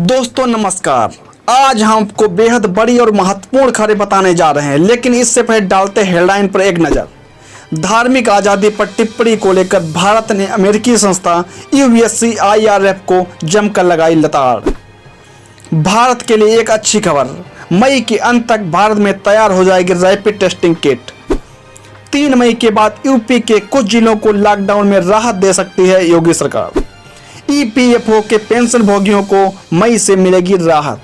दोस्तों नमस्कार। आज हम आपको बेहद बड़ी और महत्वपूर्ण खबरें बताने जा रहे हैं, लेकिन इससे पहले डालते हेडलाइन पर एक नज़र। धार्मिक आज़ादी पर टिप्पणी को लेकर भारत ने अमेरिकी संस्था USCIRF को जमकर लगाई लताड़। भारत के लिए एक अच्छी खबर, मई के अंत तक भारत में तैयार हो जाएगी रैपिड टेस्टिंग किट। 3 मई के बाद यूपी के कुछ जिलों को लॉकडाउन में राहत दे सकती है योगी सरकार। EPFO के पेंशन भोगियों को मई से मिलेगी राहत।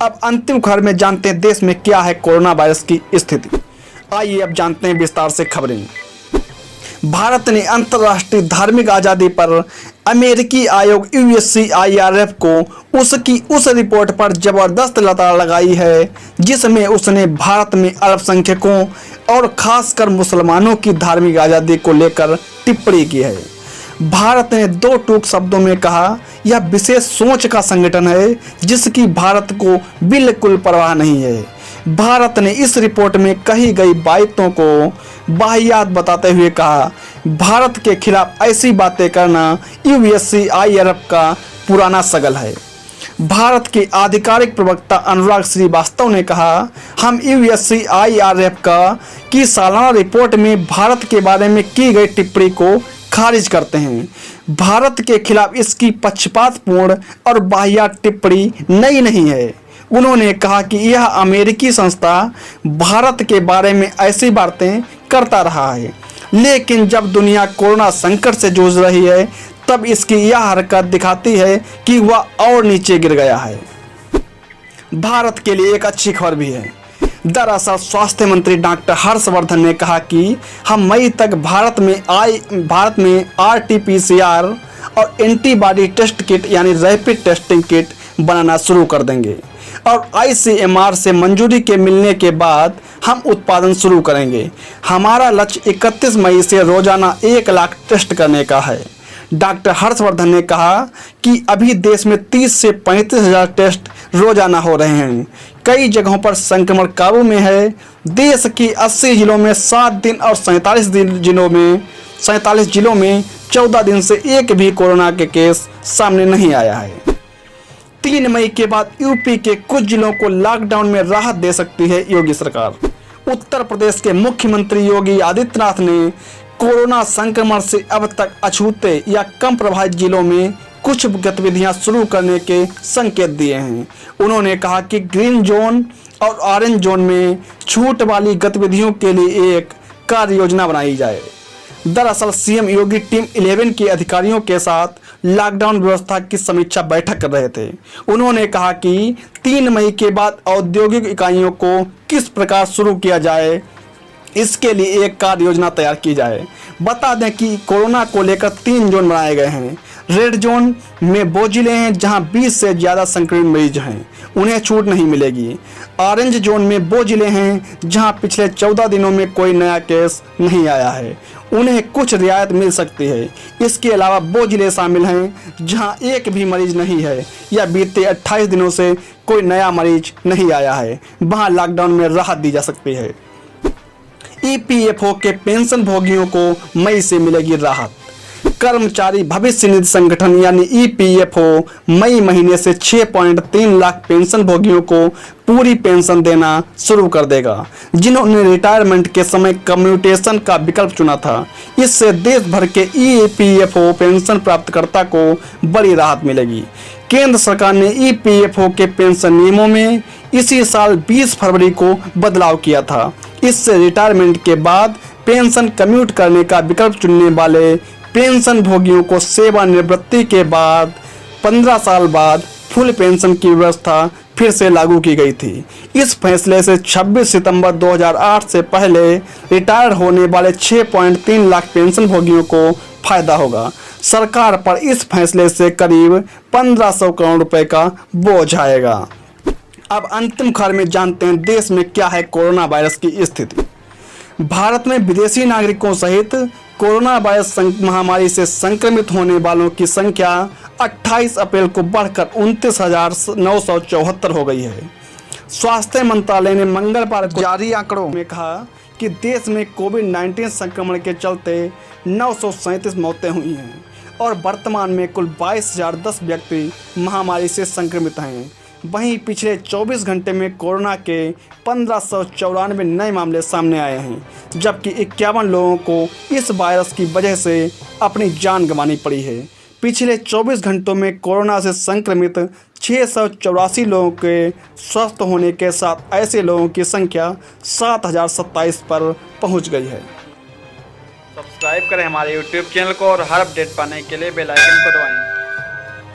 अब अंतिम खबर में जानते हैं देश में क्या है कोरोना वायरस की स्थिति। आइए अब जानते हैं विस्तार से खबरें। भारत ने अंतर्राष्ट्रीय धार्मिक आज़ादी पर अमेरिकी आयोग USCIRF को उसकी उस रिपोर्ट पर जबरदस्त लताड़ लगाई है जिसमें उसने भारत में अल्पसंख्यकों और खासकर मुसलमानों की धार्मिक आज़ादी को लेकर टिप्पणी की है। भारत ने 2 टूक शब्दों में कहा, यह विशेष सोच का संगठन है जिसकी भारत को बिल्कुल परवाह नहीं है। भारत ने इस रिपोर्ट में कही गई बातों को वाहियात बताते हुए कहा, भारत के खिलाफ ऐसी बातें करना USCIRF का पुराना सगल है। भारत के आधिकारिक प्रवक्ता अनुराग श्रीवास्तव ने कहा, हम USCIRF की सालाना रिपोर्ट में भारत के बारे में की गई टिप्पणी को खारिज करते हैं। भारत के खिलाफ इसकी पक्षपातपूर्ण और वाहियात टिप्पणी नई नहीं है। उन्होंने कहा कि यह अमेरिकी संस्था भारत के बारे में ऐसी बातें करता रहा है, लेकिन जब दुनिया कोरोना संकट से जूझ रही है तब इसकी यह हरकत दिखाती है कि वह और नीचे गिर गया है। भारत के लिए एक अच्छी खबर भी है। दरअसल स्वास्थ्य मंत्री डॉक्टर हर्षवर्धन ने कहा कि हम मई तक भारत में RT-PCR और एंटीबॉडी टेस्ट किट यानी रैपिड टेस्टिंग किट बनाना शुरू कर देंगे और ICMR से मंजूरी के मिलने के बाद हम उत्पादन शुरू करेंगे। हमारा लक्ष्य 31 मई से रोजाना 1 लाख टेस्ट करने का है। डॉक्टर हर्षवर्धन ने कहा कि अभी देश में 30 से 35 हज़ार टेस्ट रोजाना हो रहे हैं। कई जगहों पर संक्रमण काबू में है। देश की 80 जिलों में 7 दिन और 47 जिलों में 14 दिन से एक भी कोरोना के केस सामने नहीं आया है। 3 मई के बाद यूपी के कुछ जिलों को लॉकडाउन में राहत दे सकती है योगी सरकार। उत्तर प्रदेश के मुख्यमंत्री योगी आदित्यनाथ ने कोरोना संक्रमण से अब तक अछूते या कम प्रभावित जिलों में कुछ गतिविधियां शुरू करने के संकेत दिए हैं। उन्होंने कहा कि ग्रीन जोन और ऑरेंज जोन में छूट वाली गतिविधियों के लिए एक कार्य योजना बनाई जाए। दरअसल CM योगी टीम 11 के अधिकारियों के साथ लॉकडाउन व्यवस्था की समीक्षा बैठक कर रहे थे। उन्होंने कहा कि 3 मई के बाद औद्योगिक इकाइयों को किस प्रकार शुरू किया जाए, इसके लिए एक कार्य योजना तैयार की जाए। बता दें कि कोरोना को लेकर 3 जोन बनाए गए हैं। रेड जोन में वो जिले हैं जहां 20 से ज़्यादा संक्रमित मरीज हैं, उन्हें छूट नहीं मिलेगी। ऑरेंज जोन में वो जिले हैं जहां पिछले 14 दिनों में कोई नया केस नहीं आया है, उन्हें कुछ रियायत मिल सकती है। इसके अलावा वो जिले शामिल हैं जहां एक भी मरीज नहीं है या बीते 28 दिनों से कोई नया मरीज नहीं आया है, वहां लॉकडाउन में राहत दी जा सकती है। EPFO के पेंशन भोगियों को मई से मिलेगी राहत। कर्मचारी भविष्य निधि संगठन यानी EPFO मई महीने से 6.3 लाख पेंशन भोगियों को पूरी पेंशन देना शुरू कर देगा, जिन्होंने रिटायरमेंट के समय कम्यूटेशन का विकल्प चुना था। इससे देश भर के EPFO पेंशन प्राप्तकर्ता को बड़ी राहत मिलेगी। केंद्र सरकार ने EPFO के पेंशन नियमों में इसी साल 20 फरवरी को बदलाव किया था। इससे रिटायरमेंट के बाद पेंशन कम्यूट करने का विकल्प चुनने वाले पेंशन भोगियों को सेवानिवृत्ति के बाद 15 साल बाद फुल पेंशन की व्यवस्था फिर से लागू की गई थी। इस फैसले से 26 सितंबर 2008 से पहले रिटायर होने वाले 6.3 लाख पेंशन भोगियों को फायदा होगा। सरकार पर इस फैसले से करीब 1500 करोड़ रुपए का बोझ आएगा। अब अंतिम खबर में जानते हैं देश में क्या है कोरोना वायरस की स्थिति। भारत में विदेशी नागरिकों सहित कोरोना वायरस महामारी से संक्रमित होने वालों की संख्या 28 अप्रैल को बढ़कर 29,974 हो गई है। स्वास्थ्य मंत्रालय ने मंगलवार को जारी आंकड़ों में कहा कि देश में कोविड-19 संक्रमण के चलते 937 मौतें हुई हैं और वर्तमान में कुल 22,010 व्यक्ति महामारी से संक्रमित हैं। वहीं पिछले 24 घंटे में कोरोना के 1594 नए मामले सामने आए हैं, जबकि 51 लोगों को इस वायरस की वजह से अपनी जान गंवानी पड़ी है। पिछले 24 घंटों में कोरोना से संक्रमित 684 लोगों के स्वस्थ होने के साथ ऐसे लोगों की संख्या 7,027 पर पहुंच गई है। सब्सक्राइब करें हमारे YouTube चैनल को और हर अपडेट पाने के लिए बेल आइकन को दबाएं।